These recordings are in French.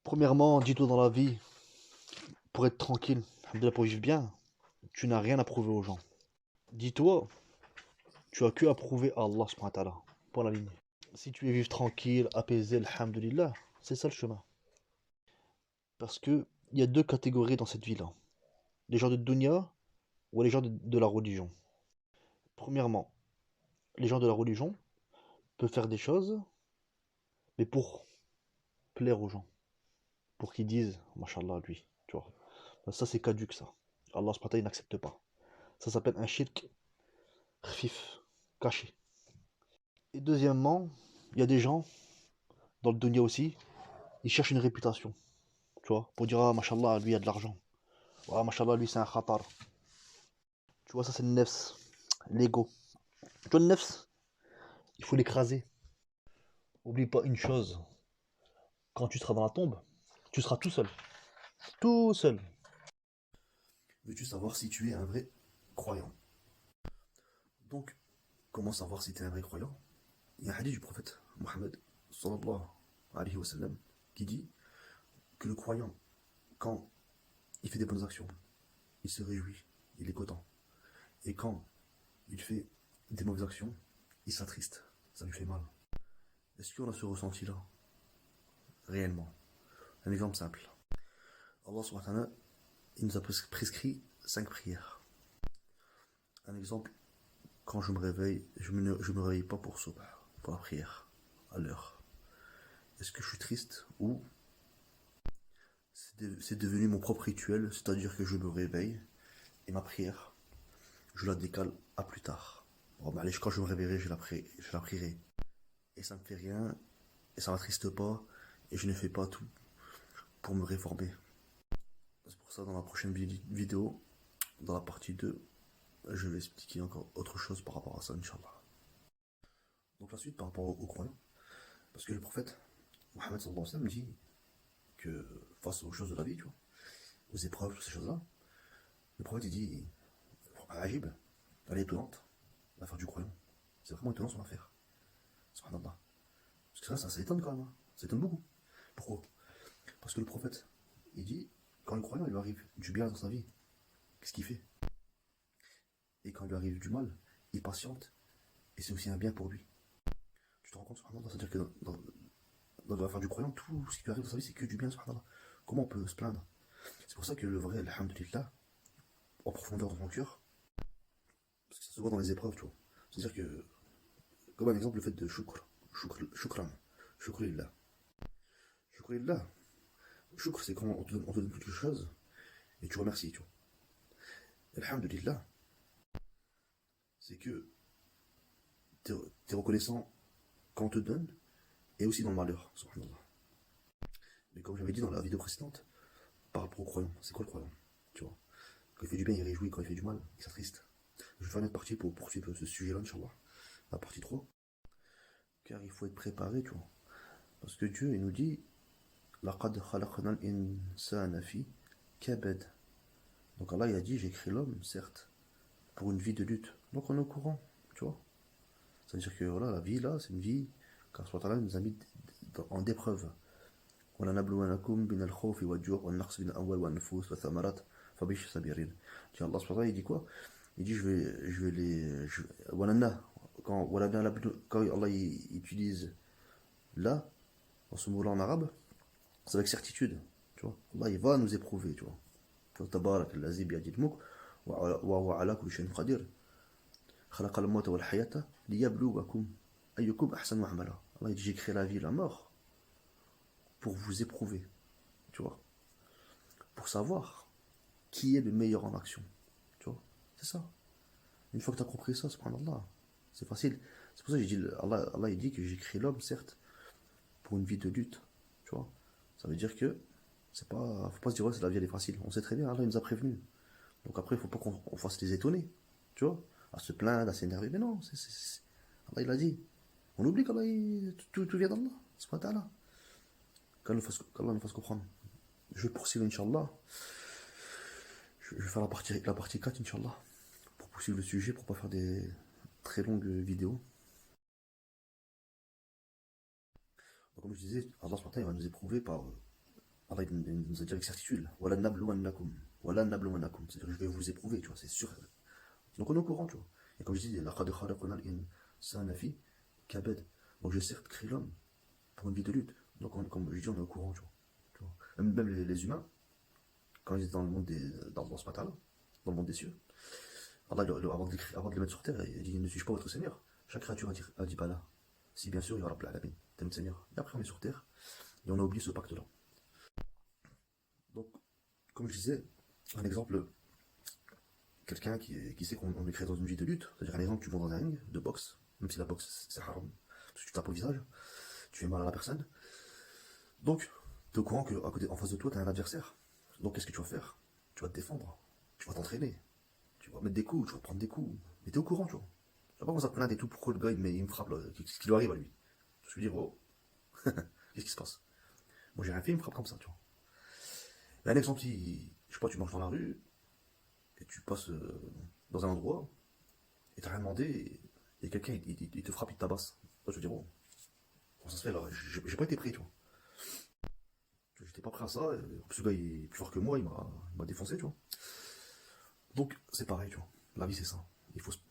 Premièrement, dis-toi dans la vie, pour être tranquille, alhamdoulilah, pour vivre bien, tu n'as rien à prouver aux gens. Dis-toi, tu as que à prouver à Allah subhanahu wa ta'ala. Pour la ligne. Si tu veux vivre tranquille, apaisé, alhamdoulilah, c'est ça le chemin. Parce que il y a deux catégories dans cette vie-là. Les gens de dunya ou les gens de la religion. Premièrement, les gens de la religion peuvent faire des choses, mais pour plaire aux gens. Pour qu'ils disent, mashallah, lui, tu vois. Ça, c'est caduc, ça. Allah subhanahu wa ta'ala, il n'accepte pas. Ça s'appelle un shirk khfif, caché. Et deuxièmement, il y a des gens, dans le dunya aussi, ils cherchent une réputation, tu vois, pour dire, ah, mashallah, lui, il a de l'argent. Ah, mashallah, lui, c'est un khatar. Tu vois, ça, c'est le nefs, l'ego. Tu vois, le nefs, il faut l'écraser. Oublie pas une chose, quand tu seras dans la tombe, tu seras tout seul. Tout seul. Veux-tu savoir si tu es un vrai croyant? Donc, comment savoir si tu es un vrai croyant? Il y a un hadith du prophète Mohammed sallallahu alayhi wa sallam qui dit que le croyant, quand il fait des bonnes actions, il se réjouit, il est content. Et quand il fait des mauvaises actions, il s'attriste, ça lui fait mal. Est-ce qu'on a ce ressenti-là? Réellement. Un exemple simple. Allah subhanahu wa ta'ala, il nous a prescrit 5 prières. Un exemple, quand je me réveille, je me réveille pas pour subh, pour la prière, à l'heure. Est-ce que je suis triste ou c'est devenu mon propre rituel, c'est-à-dire que je me réveille et ma prière, je la décale à plus tard. Bon, bah, allez, quand je me réveillerai, je la prierai. Et ça me fait rien, et ça m'attriste pas, et je ne fais pas tout pour me réformer. C'est pour ça, dans la prochaine vidéo, dans la partie 2, je vais expliquer encore autre chose par rapport à ça, Inch'Allah. Donc la suite par rapport aux croyants, parce que le prophète, Mohammed sallallahu alayhi wa sallam, dit que face aux choses de la vie, tu vois, aux épreuves, ces choses-là, le prophète il dit, Ajib, elle est étonnante, l'affaire du croyant. C'est vraiment étonnant son affaire. Subhanallah. Parce que ça étonne quand même. Hein. Ça étonne beaucoup. Pourquoi? Parce que le prophète, il dit, quand le croyant il lui arrive du bien dans sa vie, qu'est-ce qu'il fait? Et quand il lui arrive du mal, il patiente, et c'est aussi un bien pour lui. Tu te rends compte, subhanallah? C'est-à-dire que dans l'affaire du croyant, tout ce qui lui arrive dans sa vie, c'est que du bien, subhanallah. Comment on peut se plaindre? C'est pour ça que le vrai, alhamdulillah, en profondeur dans ton cœur, parce que ça se voit dans les épreuves, tu vois. C'est-à-dire que, comme un exemple, le fait de shukran, shukrillah. Shukrillah, shukr, c'est quand on te donne quelque chose et tu remercies, tu vois. Alhamdulillah, c'est que tu es reconnaissant quand on te donne et aussi dans le malheur, subhanallah. Mais comme j'avais dit dans la vidéo précédente, par rapport au croyant, c'est quoi le croyant? Tu vois, quand il fait du bien, il réjouit, quand il fait du mal, il s'attriste. Je vais faire une autre partie pour poursuivre ce sujet-là, Inch'Allah, la partie 3. Car il faut être préparé, tu vois. Parce que Dieu, il nous dit لَقَدْ خَلَقْنَا الْإِنسَانَ فِي كَبَدٍ. Donc Allah, il a dit, j'ai créé l'homme, certes, pour une vie de lutte. Donc on est au courant, tu vois. C'est-à-dire que voilà, la vie là, c'est une vie, car Allah nous a mis en épreuve. وَلَنَبْلُوَنَكُمْ بِنَ الْخَوْفِ وَالْجُوعِ وَالنَّقْصِ مِنَ الْأَمْوَالِ وَالنُّفُوسِ وَالثَّمَرَاتِ فَبَشِّرِ الصَّابِرِينَ. Allah subhanahu wa ta'ala, il dit quoi? Il dit, je vais les... quand Allah il utilise là, dans ce mot-là en arabe, c'est avec certitude, tu vois. Allah, il va nous éprouver, tu vois. تبارك الذي بيده الملك وهو على كل شيء قدير خلق الموت والحياة ليبلوكم أيكم أحسن عملا. Allah il dit j'ai créé la vie et la mort pour vous éprouver, tu vois, pour savoir qui est le meilleur en action, tu vois, c'est ça. Une fois que tu as compris ça, subhanallah, c'est facile. C'est pour ça que j'ai dit, Allah il dit que j'ai créé l'homme, certes, pour une vie de lutte, tu vois. Ça veut dire que c'est pas, faut pas se dire ouais, c'est la vie elle est facile. On sait très bien, Allah il nous a prévenu. Donc après, il faut pas qu'on fasse les étonner, tu vois, à se plaindre, à s'énerver. Mais non, Allah il a dit. On oublie qu'Allah, tout vient d'Allah, subhanahu wa ta'ala. Qu'Allah nous fasse comprendre. Je vais poursuivre, Inch'Allah. Je vais faire la partie 4, Inch'Allah, pour poursuivre le sujet, pour pas faire des très longues vidéos. Donc, comme je disais, Allah subhanahu wa ta'ala, il va nous éprouver par Allah il nous a dit avec certitude, Wala nabluwannakum. Wala nabluwannakum. C'est-à-dire que je vais vous éprouver, tu vois, c'est sûr. Donc on est au courant, tu vois. Et comme je dis, laqad khalaqna al-insana fi kabad. Donc j'ai certes créé l'homme pour une vie de lutte. Donc comme je dis, on est au courant, tu vois. Tu vois. Même les humains, quand ils étaient dans le monde dans ce matin-là, dans le monde des cieux, Allah, avant de les mettre sur terre, il dit, ne suis-je pas votre Seigneur? Chaque créature a dit Bala. Si bien sûr, il y aura la peine, t'es notre Seigneur. Et après on est sur terre, et on a oublié ce pacte-là. Donc, comme je disais, un exemple, quelqu'un qui sait qu'on est créé dans une vie de lutte, c'est-à-dire un exemple, tu vas dans un ring de boxe, même si la boxe c'est haram, parce que tu tapes au visage, tu fais mal à la personne. Donc, tu es au courant qu'en face de toi, tu as un adversaire. Donc, qu'est-ce que tu vas faire? Tu vas te défendre, tu vas t'entraîner, tu vas mettre des coups, tu vas prendre des coups, mais tu es au courant, tu vois. Tu vas pas commencer à te plaindre et tout, pourquoi le gars il me frappe là, qu'est-ce qui lui arrive à lui? Je me dis, oh, qu'est-ce qui se passe? Moi j'ai rien fait, il me frappe comme ça, tu vois. Mais un exemple, je sais pas, tu marches dans la rue, et tu passes dans un endroit, et t'as rien demandé, et quelqu'un il te frappe, il te tabasse. Là, je veux dire, oh, comment ça se fait là? J'ai pas été prêt, tu vois. J'étais pas prêt à ça, ce gars il est plus fort que moi, il m'a défoncé, tu vois. Donc c'est pareil, tu vois. La vie c'est ça.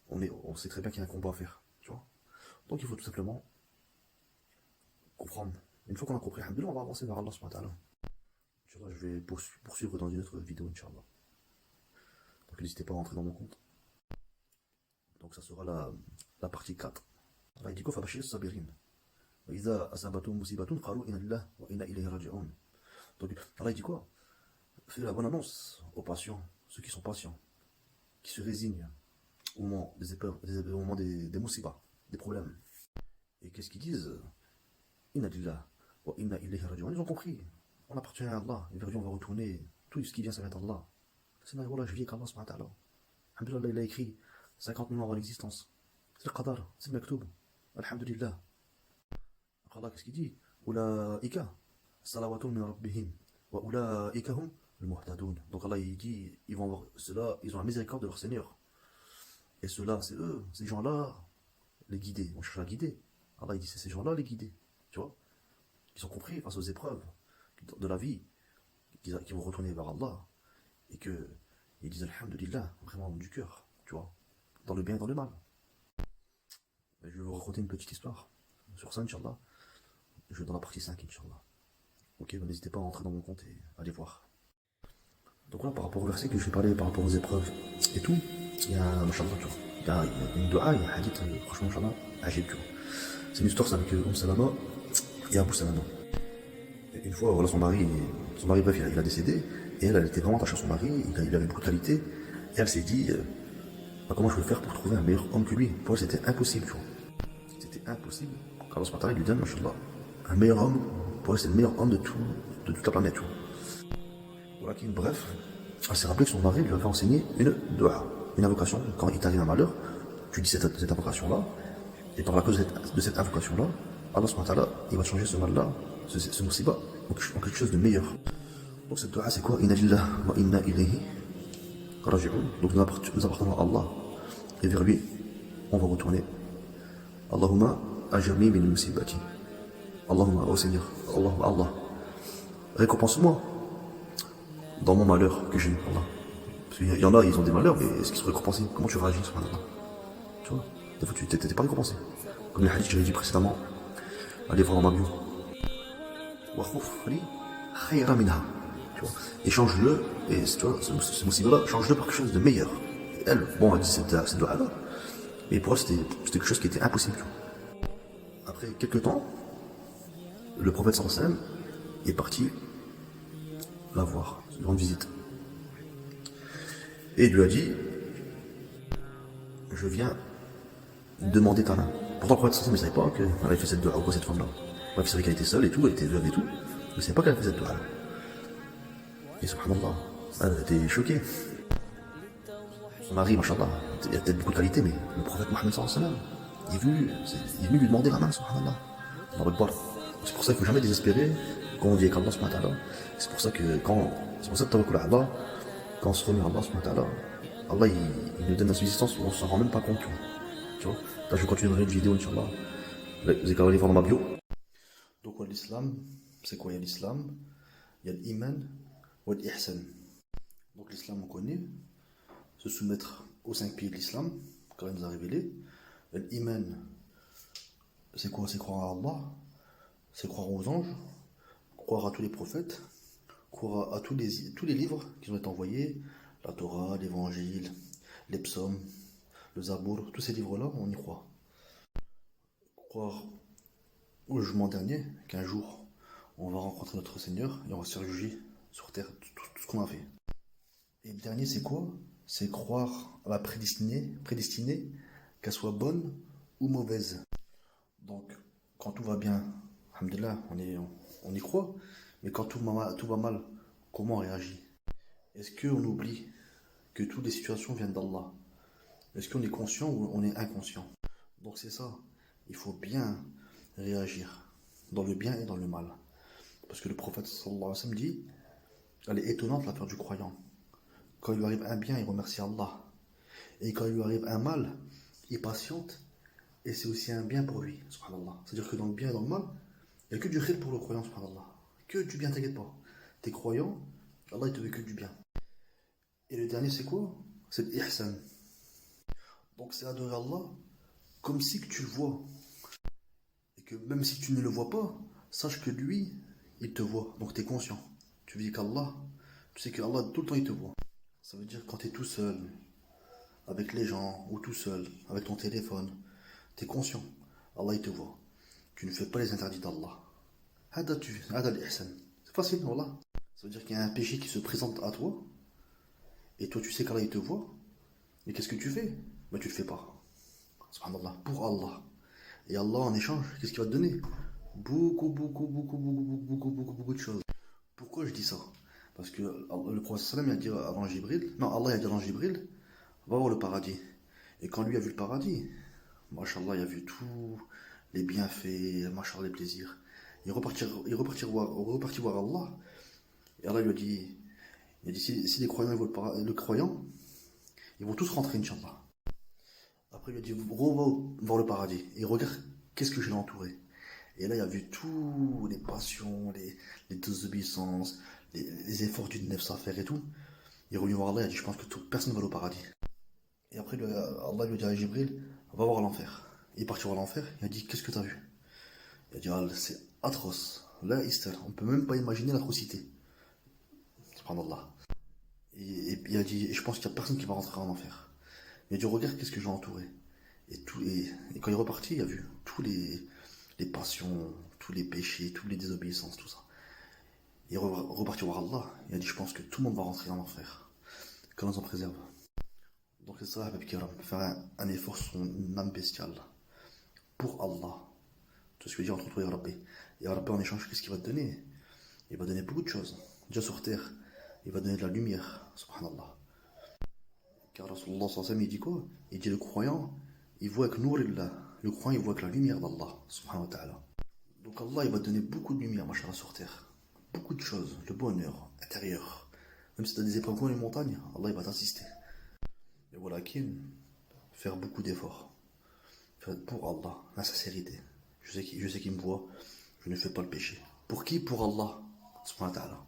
On sait très bien qu'il y a un combat à faire, tu vois. Donc il faut tout simplement comprendre. Une fois qu'on a compris, alhamdoulilah, on va avancer vers Allah subhanahu wa ta'ala. Inch'Allah, je vais poursuivre dans une autre vidéo, Inch'Allah. Donc n'hésitez pas à rentrer dans mon compte. Donc ça sera la partie 4. Allah il dit quoi? Fabashir sabirin. وإذا أصابتهم مصيبة قالوا إنا لله وإنا إليه راجعون. Donc Allah il dit quoi? Fais la bonne annonce aux patients, ceux qui sont patients, qui se résignent au moment des épreuves, au moment des musibas, des problèmes. Et qu'est-ce qu'ils disent? Inna lillah wa inna ilayhi raji'un. Ils ont compris. On appartient à Allah. Et vers lui on va retourner. Tout ce qui vient, ça vient d'Allah. C'est là, voilà, je vis avec Allah subhanahu wa ta'ala. Alhamdulillah, il a écrit 50 000 ans avant l'existence. C'est le qadar, c'est le maktoub. Alhamdulillah. Allah, qu'est-ce qu'il dit? Ulaika salawatun min rabbihim wa ulaika hum al-muhtadun. Donc Allah il dit, ils vont avoir ceux-là, ils ont la miséricorde de leur Seigneur. Et ceux-là, c'est eux, ces gens-là, les guidés. On cherche à guider. Allah il dit, c'est ces gens-là les guidés. Tu vois? Ils ont compris face aux épreuves de la vie, qui vont retourner vers Allah. Et que ils disent alhamdulillah, vraiment du cœur, tu vois, dans le bien et dans le mal. Et je vais vous raconter une petite histoire sur ça, Inch'Allah. Je vais dans la partie 5, Inch'Allah. Ok, n'hésitez pas à rentrer dans mon compte et allez voir. Donc là, par rapport au verset que je vais parler, par rapport aux épreuves et tout, il y a, Inch'Allah, tu vois, il y a une dua, il y a un hadith, franchement, Inch'Allah, agile, tu vois. C'est une histoire, c'est avec Salama et Abu Salama. Et une fois, voilà, son mari, bref, il a décédé, et elle était vraiment attachée à son mari, il avait beaucoup de qualités, et elle s'est dit, comment je vais faire pour trouver un meilleur homme que lui? Pour elle, c'était impossible, tu vois. C'était impossible. Alors, ce matin, il lui donne, Inch'Allah, un meilleur homme, pour elle, c'est le meilleur homme de toute la planète, tu vois. Voilà, bref, elle s'est rappelé que son mari lui avait enseigné une dua, une invocation. Quand il t'arrive un malheur, tu dis cette invocation-là, et par la cause de cette invocation-là, Allah subhanahu wa ta'ala, il va changer ce mal-là, ce musiba, en quelque chose de meilleur. Donc cette dua, c'est quoi? Inna lillah wa inna ilayhi raji'un. Donc nous appartenons à Allah, et vers lui, on va retourner. Allahumma ajirni min musibati. Allahumma, oh Seigneur, Allahumma Allah, récompense-moi dans mon malheur que j'ai eu, Allah. Parce qu'il y en a, ils ont des malheurs, mais est-ce qu'ils sont récompensés? Comment tu réagis, subhanallah? Tu vois, des fois tu t'étais pas récompensé. Comme le hadith que j'avais dit précédemment, allez voir dans ma bio. Wa khufri khayra minha. Tu vois, et change-le, et tu vois, ce musiba-là, change-le par quelque chose de meilleur. Et elle, bon, elle dit cette dua-là, mais pour elle, c'était quelque chose qui était impossible, tu vois. Après quelques temps, le prophète sallallahu alayhi wa sallam est parti la voir, lui rendre visite. Et il lui a dit, je viens demander ta main. Pourtant, le prophète sallallahu alayhi wa sallam ne savait pas qu'elle avait fait cette dua, ou quoi, cette femme-là. Bref, il savait qu'elle était seule et tout, elle était veuve et tout. Il ne savait pas qu'elle avait fait cette dua. Et subhanallah, elle était choquée. Son mari, machallah, il a peut-être beaucoup de qualités, mais le prophète Mohammed sallallahu alayhi wa sallam, il est venu lui demander la main, subhanallah. C'est pour ça qu'il ne faut jamais désespérer quand on dit avec Allah subhanahu wa ta'ala. C'est pour ça que tawakkul ala Allah, quand on se remet à Allah subhanahu wa ta'ala, Allah il nous donne la subsistance où on ne s'en rend même pas compte, tu vois. Là, je vais continuer une vidéo, Inch'Allah. Vous avez qu'à aller voir dans ma bio. Donc, l'islam, c'est quoi? Il y a l'islam, il y a l'iman ou l'ihsan. Donc l'islam on connaît, se soumettre aux 5 piliers de l'islam, quand il nous a révélé. L'iman, c'est quoi? C'est croire à Allah, c'est croire aux anges, croire à tous les prophètes, croire à tous les livres qui ont été envoyés, la Torah, l'évangile, les psaumes, le Zabour, tous ces livres-là, on y croit. Croire au jugement dernier, qu'un jour, on va rencontrer notre Seigneur et on va se faire juger sur terre tout ce qu'on a fait. Et le dernier, c'est quoi? C'est croire à la prédestinée, qu'elle soit bonne ou mauvaise. Donc, quand tout va bien, alhamdoulilah, on y croit, mais quand tout va mal, comment on réagit? Est-ce qu'on oublie que toutes les situations viennent d'Allah? Est-ce qu'on est conscient ou on est inconscient? Donc c'est ça, il faut bien réagir, dans le bien et dans le mal. Parce que le prophète sallallahu alayhi wa sallam dit, elle est étonnante l'affaire du croyant. Quand il lui arrive un bien, il remercie Allah. Et quand il lui arrive un mal, il patiente, et c'est aussi un bien pour lui, subhanallah. C'est-à-dire que dans le bien et dans le mal, il n'y a que du khir pour le croyant, subhanallah. Que du bien, t'inquiète pas. T'es croyant, Allah il te veut que du bien. Et le dernier c'est quoi? C'est l'ihsan. Donc c'est adorer Allah comme si que tu le vois. Et que même si tu ne le vois pas, sache que lui, il te voit. Donc tu es conscient. Tu vis qu'Allah, tu sais qu'Allah tout le temps il te voit. Ça veut dire quand tu es tout seul, avec les gens, ou tout seul, avec ton téléphone, tu es conscient. Allah il te voit. Tu ne fais pas les interdits d'Allah. Hada l'ihsan. C'est facile, voilà. Ça veut dire qu'il y a un péché qui se présente à toi, et toi tu sais qu'Allah il te voit, et qu'est-ce que tu fais? Ben tu le fais pas. Subhanallah, pour Allah. Et Allah en échange, qu'est-ce qu'il va te donner? Beaucoup de choses. Pourquoi je dis ça? Parce que le prophète sallam a dit avant Jibril, non, Allah a dit avant Jibril, va voir le paradis. Et quand lui a vu le paradis, mashallah, il a vu tous les bienfaits, mashallah, les plaisirs. Il repartit voir Allah. Et Allah lui a dit si les croyants ils voient le croyant, ils vont tous rentrer, Inch'Allah. Après, il lui a dit, va voir le paradis. Et regarde, qu'est-ce que j'ai entouré. Et là, il a vu tous les passions, les désobéissances, les efforts d'une nefs à faire et tout. Il est revenu voir Allah, il a dit, je pense que personne ne va au paradis. Et après, Allah lui a dit à Jibril, va voir l'enfer. Il est parti voir l'enfer, il a dit, qu'est-ce que tu as vu? Il a dit, ah, c'est atroce. Là, on ne peut même pas imaginer l'atrocité. Subhanallah. Et il a dit, je pense qu'il n'y a personne qui va rentrer en enfer. Il a dit, regarde, qu'est-ce que j'ai entouré. Et quand il est reparti, il a vu tous les passions, tous les péchés, toutes les désobéissances, tout ça. Il est reparti voir Allah. Il a dit, je pense que tout le monde va rentrer en enfer. Qu'Allah nous en préserve. Donc c'est ça, Habib Kiram, faire un effort sur son âme bestiale. Pour Allah. Tout ce que dit entre toi et Rabbi. Et Rabbi en échange, qu'est-ce qu'il va te donner? Il va donner beaucoup de choses. Déjà sur terre, il va donner de la lumière. Subhanallah. Car Rasulullah sallallahu alayhi wa sallam, il dit quoi? Il dit le croyant, il voit avec Nourillah. Le croyant, il voit avec la lumière d'Allah, subhanahu wa ta'ala. Donc Allah, il va donner beaucoup de lumière, machallah, sur terre. Beaucoup de choses, le bonheur intérieur. Même si tu as des épreuves comme les montagnes, Allah, il va t'assister. Et voilà, faire beaucoup d'efforts. Faire pour Allah, la sincérité. Je sais qu'il me voit, je ne fais pas le péché. Pour qui? Pour Allah, subhanahu wa ta'ala.